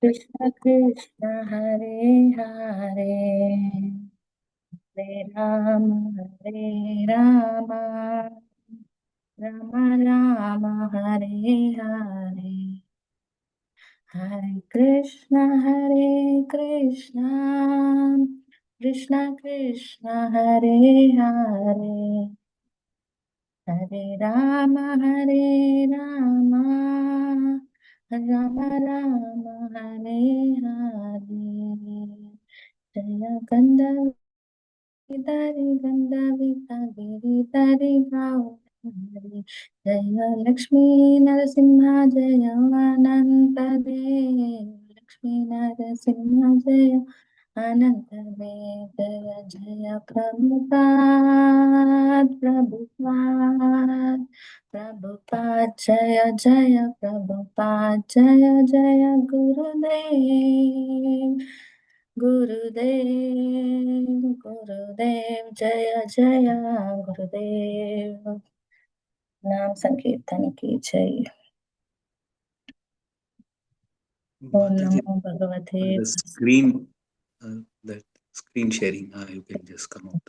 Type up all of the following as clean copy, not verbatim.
Krishna Krishna Hare Hare Hare Hare Rama Rama Rama Hare Hare Hare Krishna Krishna Krishna Hare Hare Hare Rama Rama Rama Hare Hare Jaya Gandha Giri Dari Gauri Jaya Lakshmi Narasimha Jaya Ananta Dev Lakshmi Narasimha Jaya Ananta Dev Jaya Jaya Prabhupada Jaya Jaya Prabhupada Jaya Jaya Gurudev Jaya Jaya Gurudev नाम संकीर्तन की जय। ओम नमो भगवते the screen that screen sharing you can just come out.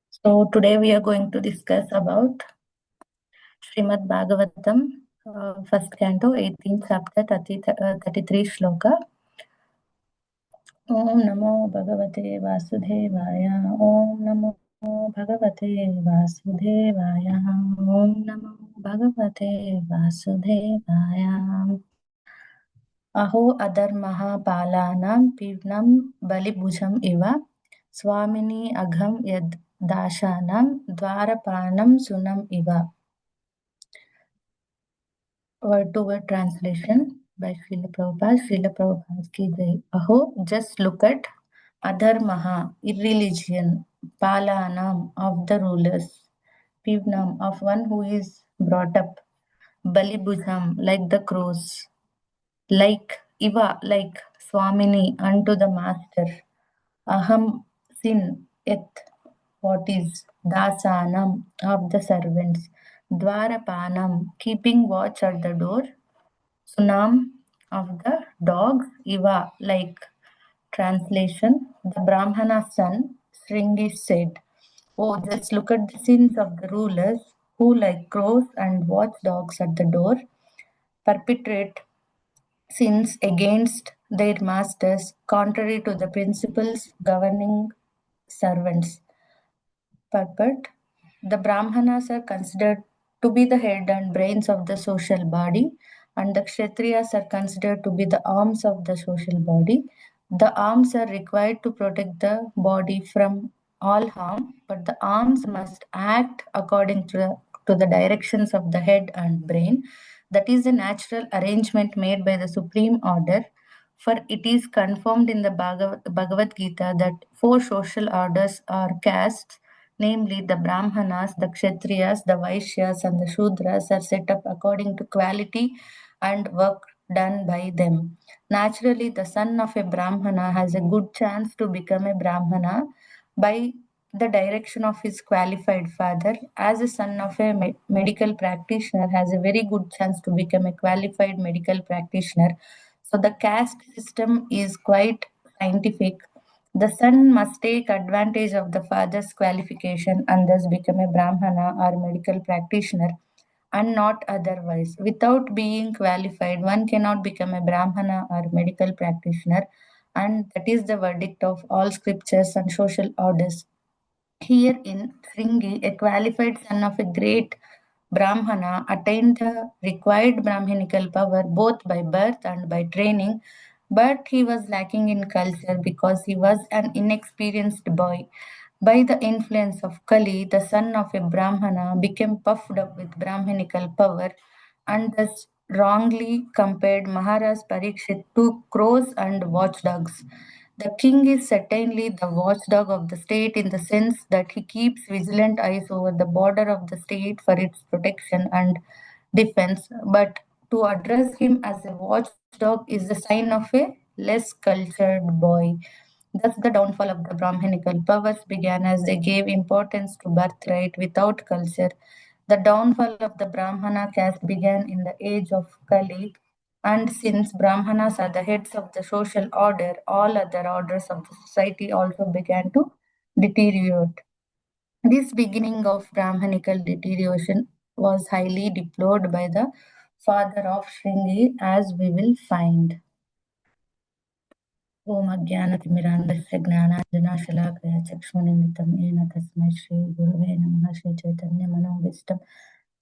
So today we are going to discuss about Srimad Bhagavatam, first canto, 18th chapter, 33 shloka. Om Namo Bhagavate Vasudevaya. Om Namo Bhagavate Vasudevaya. Om Namo Bhagavate Vasudevaya. Aho Adarmaha Palanam Pivnam Balibhujam Iva Swamini Agham Yad Dashanam Dwarapanam Sunam Iva. Word to word translation by Srila Prabhupada. Srila Prabhupada ki jai. Aho, just look at Adharmaha, irreligion, Palanam, of the rulers, Pivnam, of one who is brought up, Balibhujam, like the crows, like Iva, like Swamini, unto the master, Aham, sin, it, what is, Dasanam, of the servants, Dwarapanam, keeping watch at the door, Sunam, of the dogs, Iva, like. Translation: the Brahmana's son, Shringi, said, "Oh, just look at the sins of the rulers who, like crows and watchdogs at the door, perpetrate sins against their masters contrary to the principles governing servants." Purport: the Brahmanas are considered to be the head and brains of the social body, and the Kshatriyas are considered to be the arms of the social body. The arms are required to protect the body from all harm, but the arms must act according to the directions of the head and brain. That is a natural arrangement made by the supreme order, for it is confirmed in the Bhagavad Gita that four social orders or castes, namely the Brahmanas, the Kshatriyas, the Vaishyas, and the Shudras, are set up according to quality and work done by them. Naturally, the son of a Brahmana has a good chance to become a Brahmana by the direction of his qualified father, as a son of a medical practitioner has a very good chance to become a qualified medical practitioner. So the caste system is quite scientific. The son must take advantage of the father's qualification and thus become a Brahmana or medical practitioner, and not otherwise. Without being qualified, one cannot become a Brahmana or medical practitioner, and that is the verdict of all scriptures and social orders. Here in Shringi, a qualified son of a great Brahmana attained the required Brahminical power both by birth and by training, but he was lacking in culture because he was an inexperienced boy. By the influence of Kali, the son of a Brahmana became puffed up with Brahminical power and thus wrongly compared Maharaj Parikshit to crows and watchdogs. The king is certainly the watchdog of the state in the sense that he keeps vigilant eyes over the border of the state for its protection and defense, but to address him as a watchdog is the sign of a less cultured boy. Thus, the downfall of the Brahminical powers began as they gave importance to birthright without culture. The downfall of the Brahmana caste began in the age of Kali, and since Brahmanas are the heads of the social order, all other orders of the society also began to deteriorate. This beginning of Brahmanical deterioration was highly deplored by the father of Shringi, as we will find. ॐ अज्ञानतिमिरान्धस्य ज्ञानाञ्जनाशलाकया चक्षुर्मिलितं येन तस्मै श्रीगुरवे नमः श्रीचैतन्यमनोभीष्टं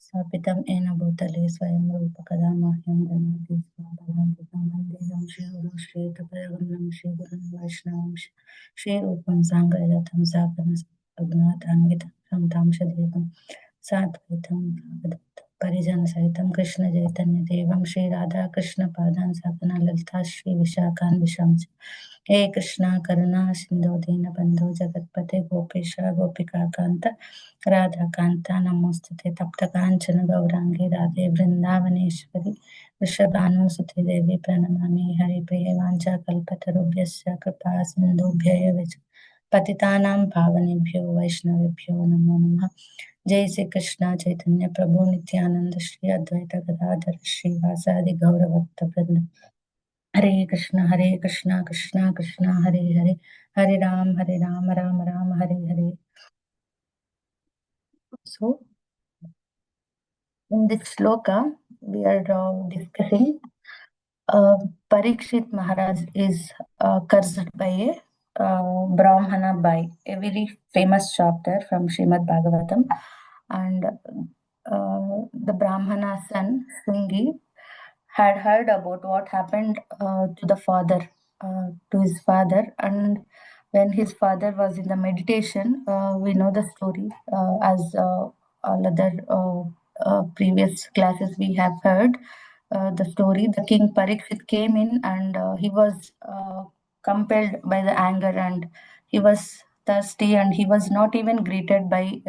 स्थापितं येन भूतले स्वयं रूप कदा मह्यं ददाति स्वापदान्तिकं वन्देहं श्रीगुरुं श्रीयुतपदकमलं श्रीगुरुं वैष्णवं श्रीरूपं साङ्गरजातं साकलमस्मद्गुणातान्वितं तं साद्वैतं भागवतं परिजनसहितं कृष्णचैतन्यदेवं श्रीराधाकृष्णपादान् साकना ललिता श्रीविशाखान् विशांच हे कृष्णा करुणा सिन्धो दीनबन्धो जगत्पते गोपेश गोपिकान्त राधाकान्त नमोस्तुते तप्तकाञ्चन गौराङ्गी राधे वृन्दावनेश्वरी वृषभानुसुते देवी प्रणमामि हरिप्रिये वाञ्छाकल्पतरुभ्यश्च कृपा सिन्धुभ्य एव च पतितानां पावनेभ्यो वैष्णवेभ्यो नमो नमः। जय श्री कृष्ण चैतन्य प्रभु नित्यानंद श्री अद्वैत गदाधर श्रीवासादि गौर भक्त वृंद। हरे कृष्ण कृष्ण कृष्ण हरे हरे, हरे Ram Ram Ram Hare Hare. So in this shloka we are discussing Parikshit Maharaj is cursed by a Brahmana by a very famous chapter from Srimad Bhagavatam, and the Brahmana son Shringi had heard about what happened to the father, to his father, and when his father was in the meditation, we know the story as all other previous classes we have heard the story. The king Parikshit came in and he was compelled by the anger, and he was thirsty, and he was not even greeted by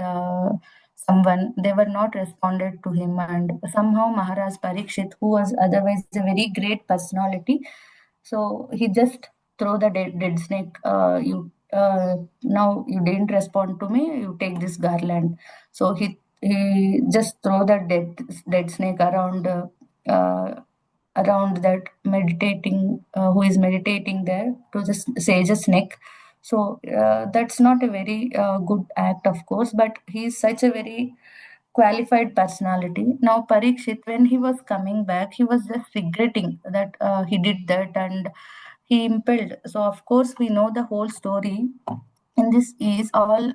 someone. They were not responded to him, and somehow Maharaj Parikshit, who was otherwise a very great personality, so he just throw the dead snake. You now you didn't respond to me. You take this garland. So he just throw the dead snake around. Around that meditating who is meditating there to the sage's neck. So that's not a very good act, of course, but he is such a very qualified personality. Now Parikshit, when he was coming back, he was just regretting that he did that, and he impelled. So of course we know the whole story, and this is all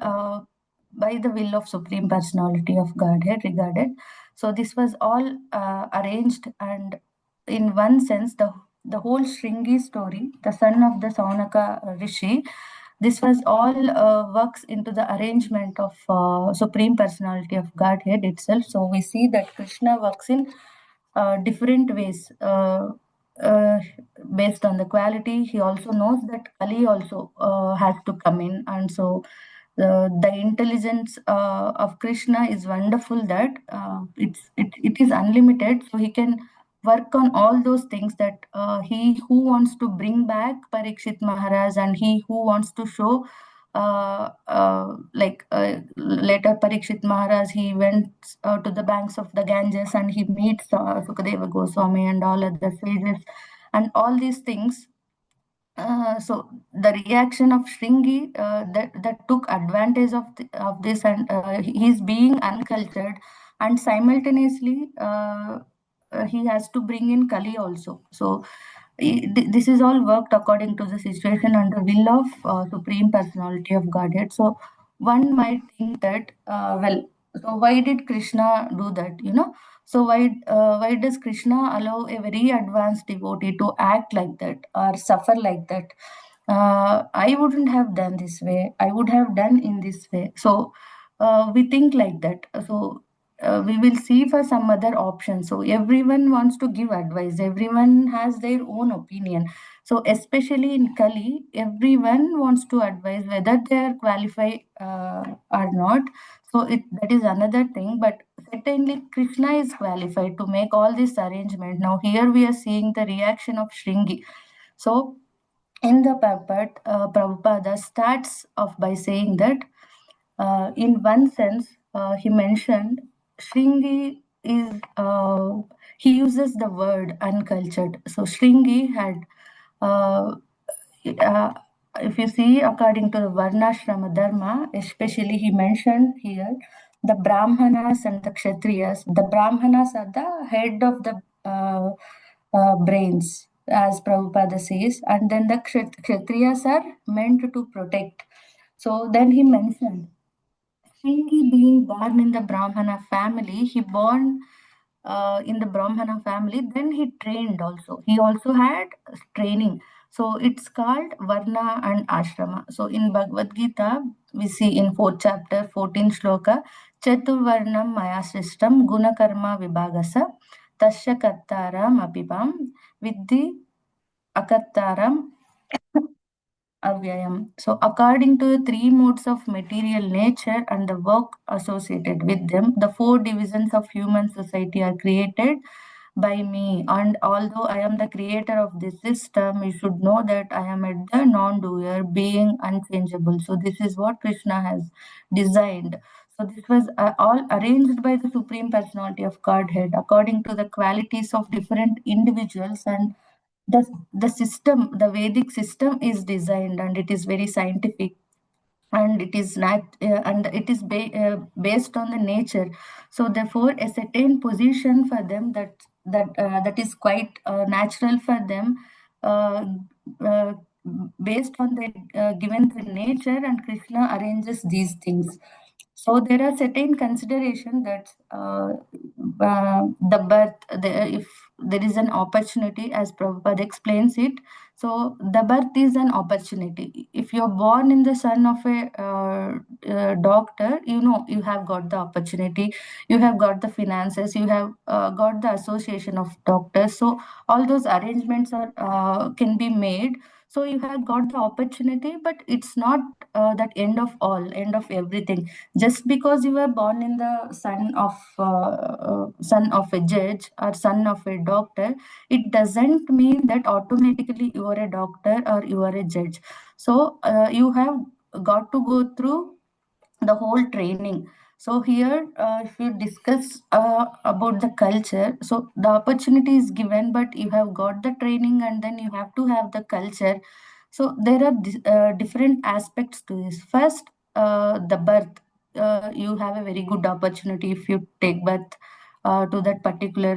by the will of Supreme Personality of Godhead regarded. So this was all arranged, and in one sense, the whole Shringi story, the son of the Saunaka Rishi, this was all works into the arrangement of Supreme Personality of Godhead itself. So we see that Krishna works in different ways. Uh, Based on the quality, he also knows that Kali also has to come in, and so the intelligence of Krishna is wonderful, that it is unlimited, so he can work on all those things, that he who wants to bring back Parikshit Maharaj, and he who wants to show later Parikshit Maharaj, he went to the banks of the Ganges and he meets Sukadeva Goswami and all other sages and all these things. So the reaction of Shringi that took advantage of this, and he's being uncultured, and simultaneously he has to bring in Kali also. So this is all worked according to the situation and the will of Supreme Personality of Godhead. So one might think that so why did Krishna do that? So why does Krishna allow a very advanced devotee to act like that or suffer like that? I wouldn't have done this way. I would have done in this way. So we think like that. So we will see for some other option. So everyone wants to give advice. Everyone has their own opinion. So especially in Kali, everyone wants to advise whether they are qualified or not. So that is another thing. But certainly Krishna is qualified to make all this arrangement. Now here we are seeing the reaction of Shringi. So in the paper, Prabhupada starts off by saying that in one sense, he mentioned Shringi is he uses the word uncultured. So Shringi had uh, uh, if you see according to the Varnashrama Dharma, especially he mentioned here the Brahmanas and the Kshatriyas. The Brahmanas are the head of the brains, as Prabhupada says, and then the Kshatriyas are meant to protect. So then he mentioned Sringi being born in the Brahmana family, he born in the Brahmana family, then he trained also. He also had training. So it's called Varna and Ashrama. So in Bhagavad Gita, we see in 4th chapter, 14th shloka, Chaturvarnam Maya System Guna Karma Vibhagasa Tasya Kattaram Apipam Vidhi Akattaram Avyayam. So, according to the three modes of material nature and the work associated with them, the four divisions of human society are created by me. And although I am the creator of this system, you should know that I am at the non doer, being unchangeable. So, this is what Krishna has designed. So, this was all arranged by the Supreme Personality of Godhead according to the qualities of different individuals and the system, the Vedic system is designed and it is very scientific and it is not and it is based on the nature. So therefore a certain position for them that is quite natural for them, uh, uh, based on the given the nature, and Krishna arranges these things. So there are certain consideration that the birth, if there is an opportunity, as Prabhupada explains it. So the birth is an opportunity. If you're born in the son of a doctor, you know you have got the opportunity, you have got the finances, you have got the association of doctors. So all those arrangements are can be made. So you have got the opportunity, but it's not that end of everything. Just because you were born in the son of a judge or son of a doctor, it doesn't mean that automatically you are a doctor or you are a judge. So you have got to go through the whole training. So here, if you discuss about the culture, so the opportunity is given, but you have got the training and then you have to have the culture. So there are different aspects to this. First, the birth. You have a very good opportunity if you take birth to that particular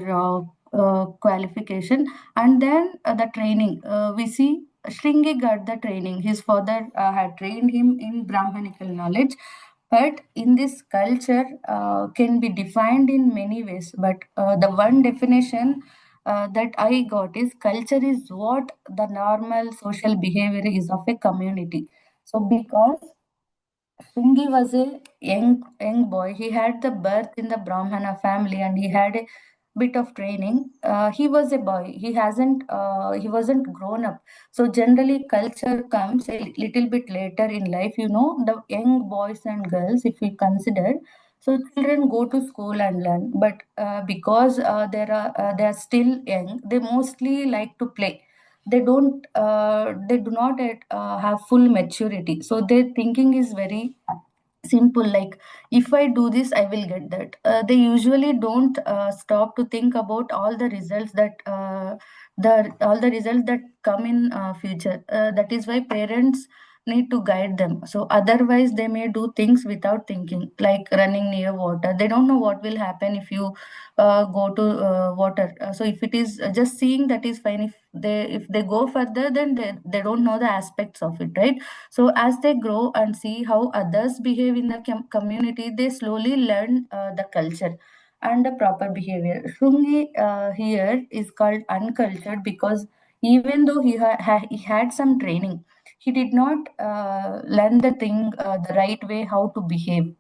qualification, and then the training. We see Shringi got the training. His father had trained him in Brahmanical knowledge, but in this culture can be defined in many ways. But the one definition that I got is culture is what the normal social behavior is of a community. So because Sringi was a young boy. He had the birth in the Brahmana family, and he had a bit of training. He was a boy. He wasn't grown up. So generally, culture comes a little bit later in life. You know, the young boys and girls, if we consider, so children go to school and learn, but because they are still young, they mostly like to play. They do not yet have full maturity, so their thinking is very simple, like if I do this I will get that. They usually don't stop to think about all the results that come in future. That is why parents need to guide them. So otherwise they may do things without thinking, like running near water. They don't know what will happen if you go to water. So if it is just seeing, that is fine. If they go further, then they don't know the aspects of it, right? So as they grow and see how others behave in the community, they slowly learn the culture and the proper behavior. Shungi here is called uncultured because even though he had some training, he did not learn the thing the right way, how to behave.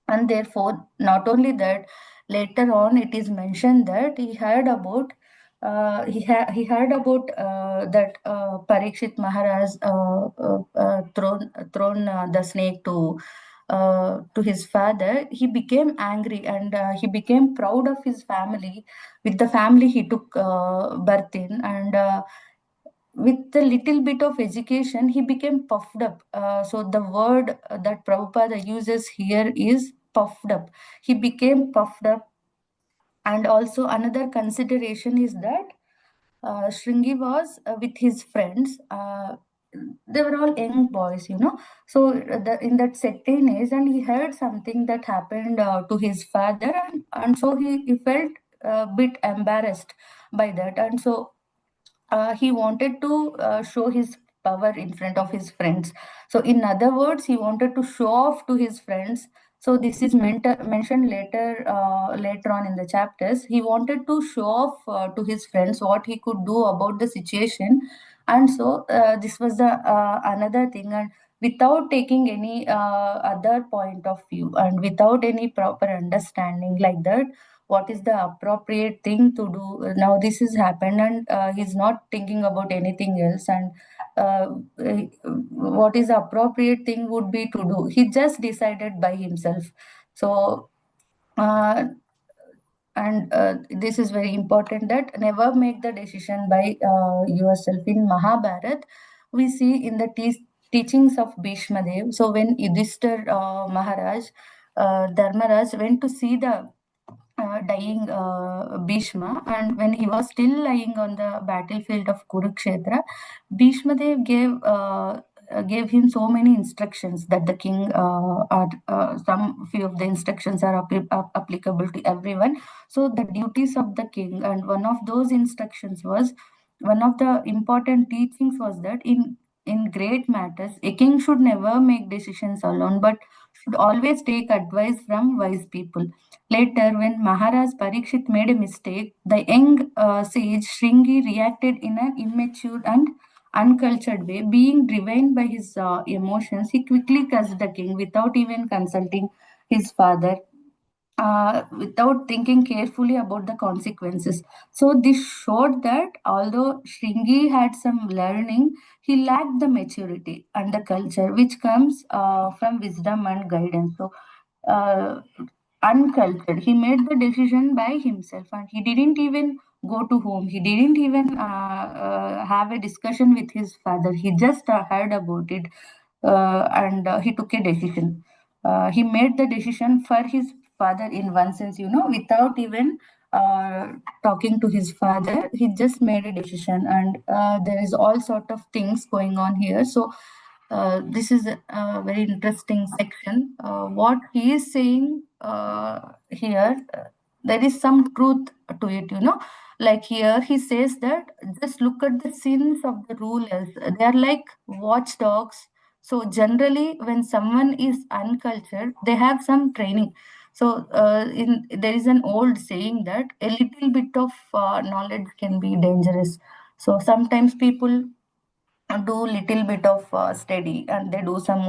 And therefore, not only that, later on it is mentioned that he heard about that Parikshit Maharaj thrown the snake to his father. He became angry and he became proud of his family, with the family he took birth in, and with a little bit of education, he became puffed up. So the word that Prabhupada uses here is puffed up. He became puffed up. And also another consideration is that Shringi was with his friends. They were all young boys, you know. So in that certain age, and he heard something that happened to his father, and so he felt a bit embarrassed by that, and so he wanted to show his power in front of his friends. So, in other words, he wanted to show off to his friends. So, this is mentioned later on in the chapters. He wanted to show off to his friends what he could do about the situation, and so this was the another thing. And without taking any other point of view and without any proper understanding like that, what is the appropriate thing to do now, this has happened, and he's not thinking about anything else, and uh, what is the appropriate thing would be to do, he just decided by himself. So uh, and this is very important, that never make the decision by yourself. In Mahabharat, we see in the teachings of Bhishma Dev, so when Yudhishthir Maharaj, Dharmaraj went to see the dying Bhishma, and when he was still lying on the battlefield of Kurukshetra, Bhishma Dev gave him so many instructions that the king are some few of the instructions are applicable to everyone. So the duties of the king, and one of those instructions was, one of the important teachings was that in great matters, a king should never make decisions alone, but should always take advice from wise people. Later, when Maharaj Parikshit made a mistake, the young sage Shringi reacted in an immature and uncultured way. Being driven by his emotions, he quickly cursed the king without even consulting his father, without thinking carefully about the consequences. So this showed that although Shringi had some learning, he lacked the maturity and the culture which comes from wisdom and guidance. So uh, uncultured, he made the decision by himself, and he didn't even go to home. He didn't even have a discussion with his father. He just heard about it, and he took a decision. He made the decision for his father in one sense, you know, without even talking to his father. He just made a decision, and there is all sort of things going on here. So this is a very interesting section. What he is saying here, there is some truth to it, you know. Like here, he says that just look at the sins of the rulers. They are like watchdogs. So generally, when someone is uncultured, they have some training. So there is an old saying that a little bit of knowledge can be dangerous. So sometimes people do little bit of study, and they do some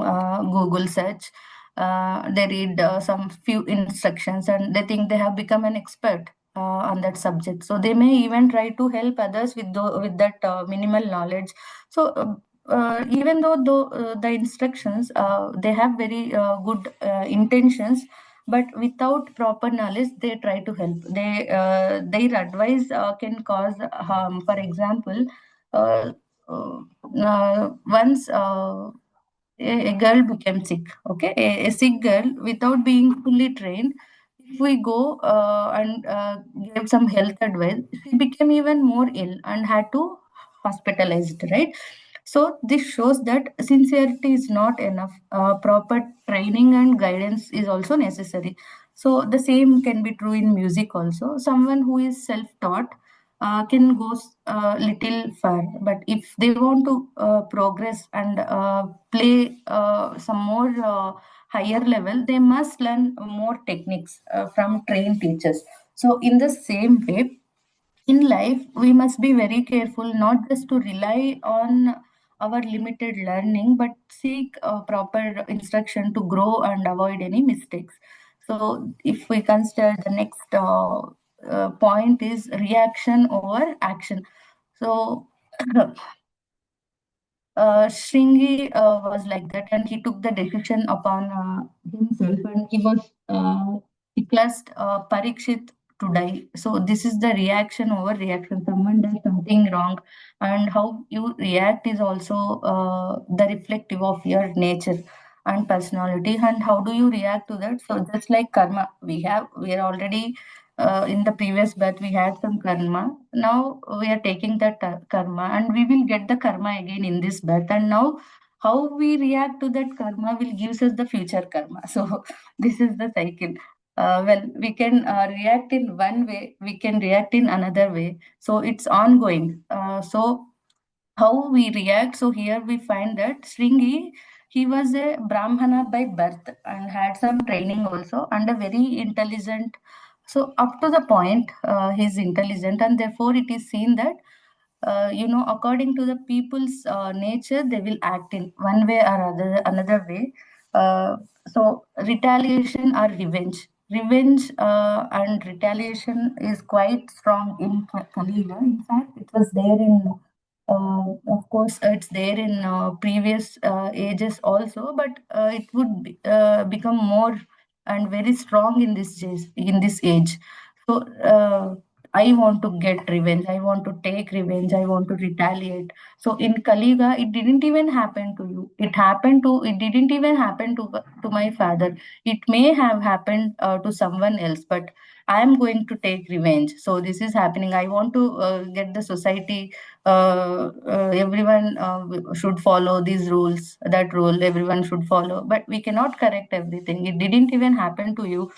Google search. They read some few instructions, and they think they have become an expert on that subject. So they may even try to help others with that minimal knowledge. So even though the instructions, they have very good intentions, but without proper knowledge they try to help. Their advice can cause harm. For example, uh, once a girl became sick, okay, a sick girl without being fully trained. If we go and give some health advice, she became even more ill and had to hospitalized, right? So this shows that sincerity is not enough. Proper training and guidance is also necessary. So the same can be true in music also. Someone who is self-taught can go little far, but if they want to progress and play some more higher level, they must learn more techniques from trained teachers. So in the same way, in life we must be very careful not just to rely on our limited learning, but seek proper instruction to grow and avoid any mistakes. So if we consider the next point is reaction over action. So Shringi was like that, and he took the decision upon himself, and he cursed Parikshit to die. So this is the reaction over reaction. Someone does something wrong, and how you react is also the reflective of your nature. and personality. And how do you react to that? So just like karma, we are already in the previous birth we had some karma. Now we are taking that karma, and we will get the karma again in this birth. And now how we react to that karma will gives us the future karma. So this is the cycle. Well, we can react in one way, we can react in another way. So it's ongoing. So how we react. So here we find that Shringi, he was a Brahmana by birth and had some training also and a very intelligent. So up to the point, he's intelligent, and therefore it is seen that according to the people's nature, they will act in one way or another way. So retaliation or revenge and retaliation is quite strong in Kali Yuga. In fact, it was there in of course, it's there in previous ages also, but it would become more and very strong in this age. So I want to get revenge. I want to take revenge. I want to retaliate. So in Kaliga, it didn't even happen to you. It didn't even happen to my father. It may have happened to someone else, but I am going to take revenge. So this is happening. I want to get the society, everyone should follow these rules, that rule everyone should follow, but we cannot correct everything. It didn't even happen to you,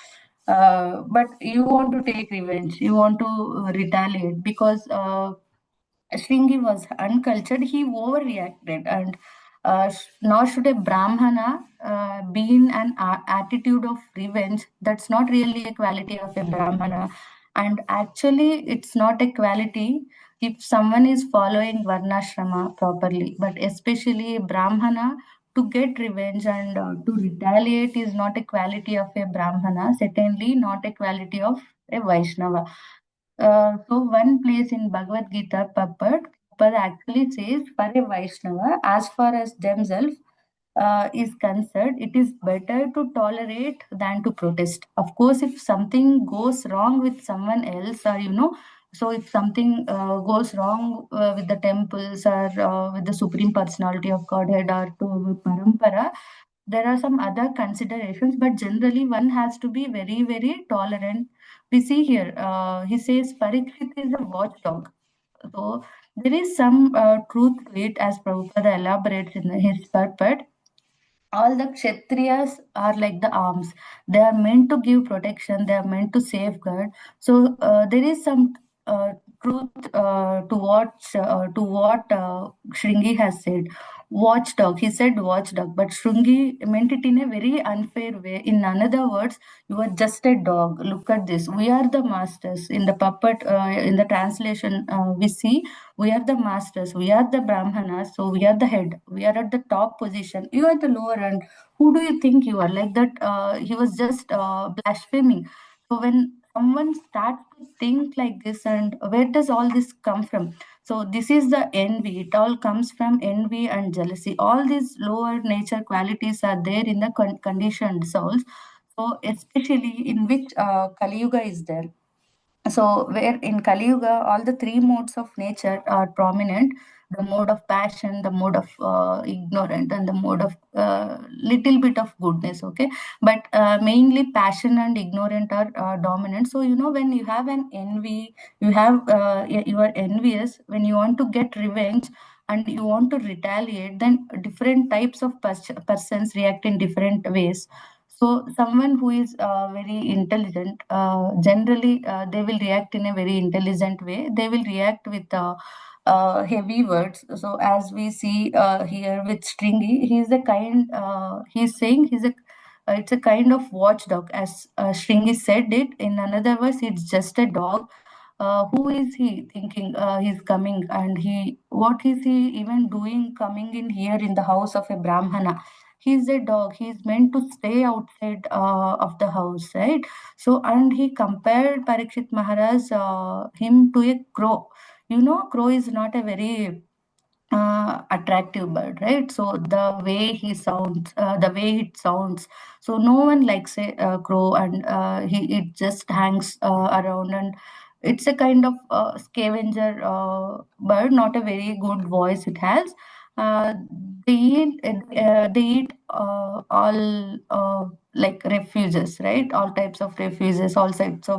but you want to take revenge, you want to retaliate because Shringi was uncultured, he overreacted, and nor should a Brahmana be in an attitude of revenge. That's not really a quality of a Brahmana, and actually, it's not a quality if someone is following Varnashrama properly, but especially a Brahmana. To get revenge and to retaliate is not a quality of a Brahmana, certainly not a quality of a Vaishnava. So one place in Bhagavad Gita, Prabhupada actually says for a Vaishnava, as far as themselves is concerned, it is better to tolerate than to protest. Of course, if something goes wrong with someone else, or so if something goes wrong with the temples or with the Supreme Personality of Godhead or to Parampara, there are some other considerations, but generally one has to be very, very tolerant. We see here, he says Parikshit is a watchdog. So there is some truth to it, as Prabhupada elaborates in his purport. All the kshatriyas are like the arms. They are meant to give protection, they are meant to safeguard. So there is some truth to what Shringi has said. Watchdog, he said watchdog, but Shringi meant it in a very unfair way. In another words, you are just a dog. Look at this, we are the masters. In the puppet, in the translation, we see we are the masters, we are the Brahmanas, so we are the head, we are at the top position, you are the lower end. Who do you think you are? Like that, he was just blaspheming. So when someone starts to think like this, and where does all this come from? So this is the envy. It all comes from envy and jealousy. All these lower nature qualities are there in the conditioned souls. So especially in which Kali Yuga is there. So, where in Kali Yuga, all the three modes of nature are prominent: the mode of passion, the mode of ignorant, and the mode of little bit of goodness. Okay, but mainly passion and ignorant are dominant. So, when you have an envy, you are envious. When you want to get revenge and you want to retaliate, then different types of persons react in different ways. So someone who is very intelligent, generally they will react in a very intelligent way. They will react with heavy words. So as we see here with Stringy, he's saying it's a kind of watchdog. As Stringy said it, in another words, it's just a dog. Who is he thinking he's coming, and what is he even doing coming in here in the house of a Brahmana? He's a dog, he's meant to stay outside of the house, right? So and he compared Parikshit Maharaj him to a crow. Crow is not a very attractive bird, right? So the way it sounds, so no one likes a crow, and it just hangs around, and it's a kind of scavenger bird, not a very good voice it has. uh, they eat all like refuges, right? All types of refuges, all sorts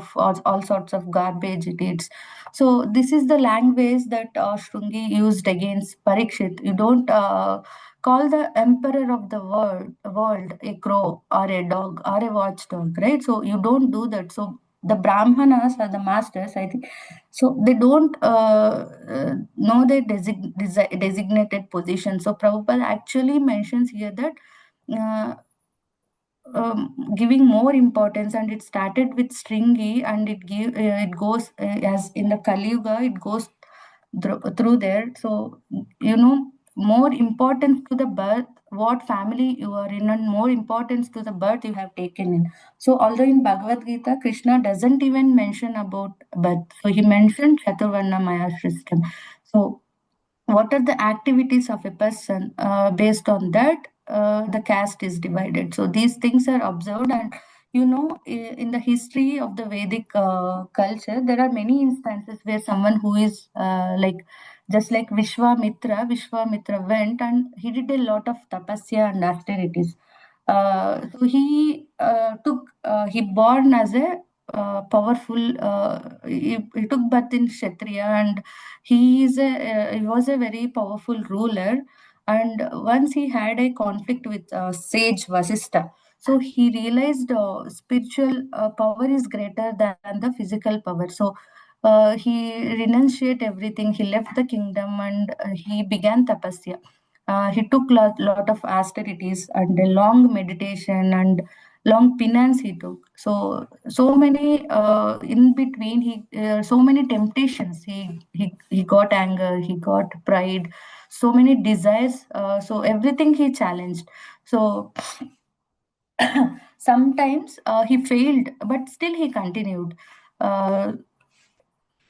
of garbage it eats. So this is the language that Shrungi used against Parikshit. You don't call the emperor of the world a crow or a dog or a watchdog, right? So you don't do that. So the Brahmanas are the masters, I think. So they don't know their designated position. So Prabhupada actually mentions here that uh, giving more importance, and it started with Stringi, and it goes as in the Kali Yuga, it goes through there. So more importance to the birth, what family you are in, and more importance to the birth you have taken in. So although in Bhagavad Gita Krishna doesn't even mention about birth, so he mentioned Chaturvarna Maya system. So what are the activities of a person, based on that the caste is divided. So these things are observed. And in the history of the Vedic culture, there are many instances where someone who is like just like Vishwamitra went and he did a lot of tapasya and austerities. So he born as a powerful, he took birth in Kshatriya, and he was a very powerful ruler. And once he had a conflict with sage Vasistha, so he realized spiritual power is greater than the physical power. So he renunciated everything. He left the kingdom and he began tapasya. He took lot of austerities and a long meditation and long penance he took. So many in between, so many temptations. He got anger, he got pride, so many desires. So everything he challenged. So sometimes he failed, but still he continued. Uh,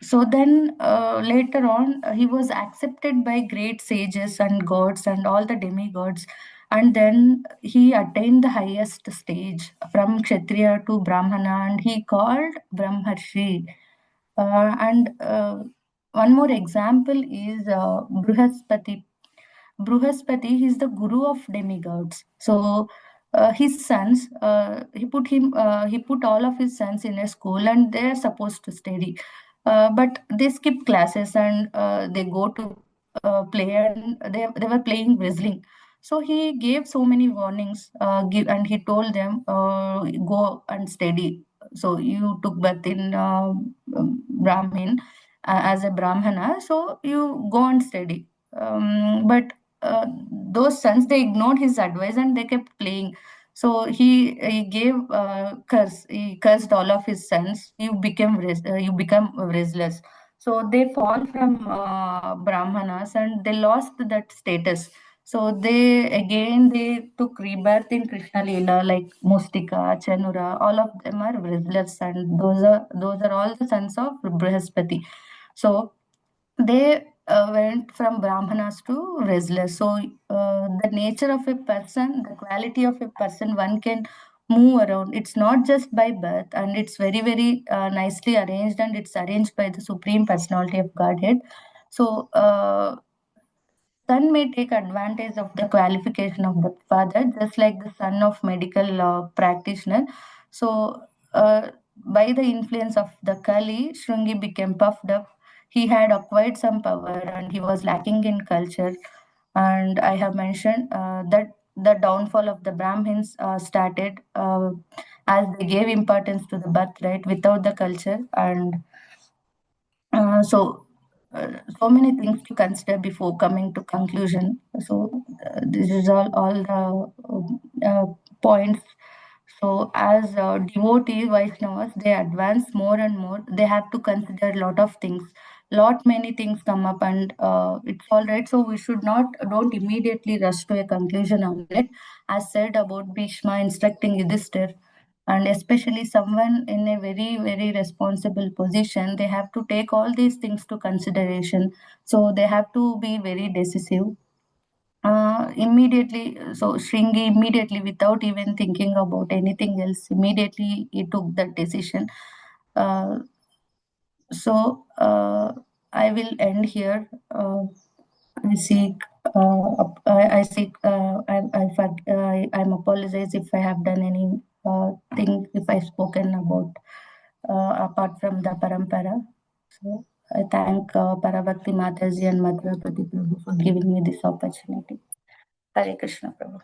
so then later on, he was accepted by great sages and gods and all the demigods. And then he attained the highest stage from Kshatriya to Brahmana, and he called Brahmarshi. And one more example is Bruhaspati. Bruhaspati, he's the guru of demigods. So his sons, he put all of his sons in a school, and they are supposed to study. But they skip classes, and they go to play, and they were playing wrestling. So he gave so many warnings, and he told them, go and study. So you took birth in Brahmin, as a Brahmana, so you go and study. But those sons, they ignored his advice and they kept playing. So he gave curse. He cursed all of his sons. You become wrestlers. So they fall from Brahmanas and they lost that status. So they took rebirth in Krishna Leela, like Mustika, Chanura. All of them are wrestlers, and those are all the sons of Brihaspati. So they went from Brahmanas to wrestlers. So the nature of a person, the quality of a person, one can move around. It's not just by birth, and it's very, very nicely arranged, and it's arranged by the Supreme Personality of Godhead. So son may take advantage of the qualification of the father, just like the son of medical practitioner. So, by the influence of the Kali, Shrungi became puffed up. He had acquired some power, and he was lacking in culture. And I have mentioned that the downfall of the Brahmins started as they gave importance to the birthright without the culture. And so, so many things to consider before coming to conclusion. So, this is all the points. So, as devotees, Vaishnavas, they advance more and more. They have to consider a lot of things. Lot many things come up, and it's all right. So we should don't immediately rush to a conclusion on it. As said about Bhishma instructing Yudhishthir, and especially someone in a very, very responsible position, they have to take all these things to consideration. So they have to be very decisive immediately. So Shringi immediately, without even thinking about anything else, immediately he took that decision. uh, so I will end here. I seek I seek, I'm apologize if I have done any thing, if I've spoken about apart from the parampara. So I thank Parabhakti Mataji and Madhura Prati Prabhu for giving me this opportunity. Hare Krishna Prabhu.